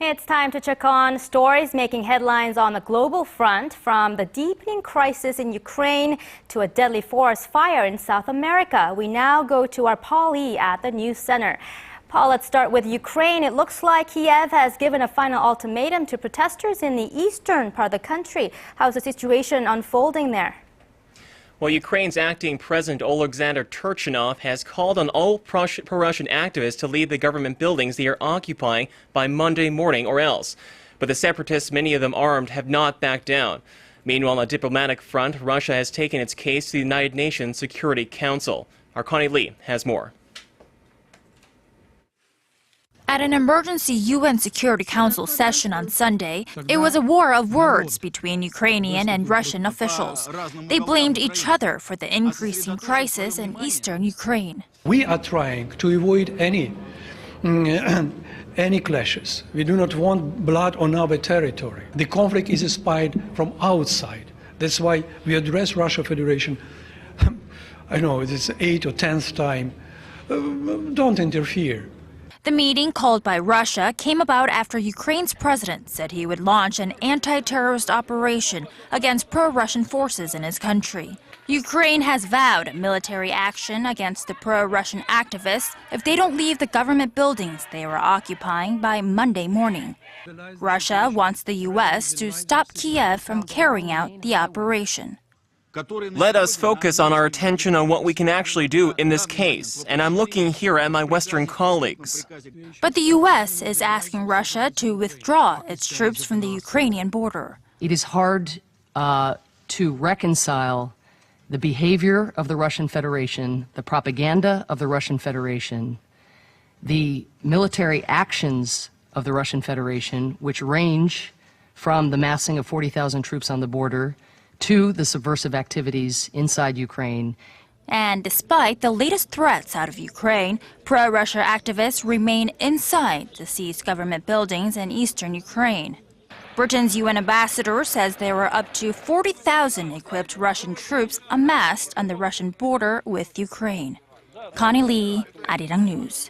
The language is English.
It's time to check on stories making headlines on the global front, from the deepening crisis in Ukraine to a deadly forest fire in South America. We now go to our Paul Lee at the News Center. Paul, let's start with Ukraine. It looks like Kiev has given a final ultimatum to protesters in the eastern part of the country. How's the situation unfolding there? Well, Ukraine's acting President Olexandr Turchynov has called on all pro-Russian activists to leave the government buildings they are occupying by Monday morning or else. But the separatists, many of them armed, have not backed down. Meanwhile, on a diplomatic front, Russia has taken its case to the United Nations Security Council. Our Connie Lee has more. At an emergency UN Security Council session on Sunday, it was a war of words between Ukrainian and Russian officials. They blamed each other for the increasing crisis in eastern Ukraine. We are trying to avoid any clashes. We do not want blood on our territory. The conflict is spied from outside. That's why we address Russia Federation. I know it's the 8th or 10th time. Don't interfere. The meeting, called by Russia, came about after Ukraine's president said he would launch an anti-terrorist operation against pro-Russian forces in his country. Ukraine has vowed military action against the pro-Russian activists if they don't leave the government buildings they were occupying by Monday morning. Russia wants the U.S. to stop Kiev from carrying out the operation. Let us focus on our attention on what we can actually do in this case, and I'm looking here at my Western colleagues. But the U.S. is asking Russia to withdraw its troops from the Ukrainian border. It is hard to reconcile the behavior of the Russian Federation, the propaganda of the Russian Federation, the military actions of the Russian Federation, which range from the massing of 40,000 troops on the border to the subversive activities inside Ukraine. And despite the latest threats out of Ukraine, pro-Russia activists remain inside the seized government buildings in eastern Ukraine. Britain's UN ambassador says there were up to 40,000 equipped Russian troops amassed on the Russian border with Ukraine. Connie Lee, Arirang News.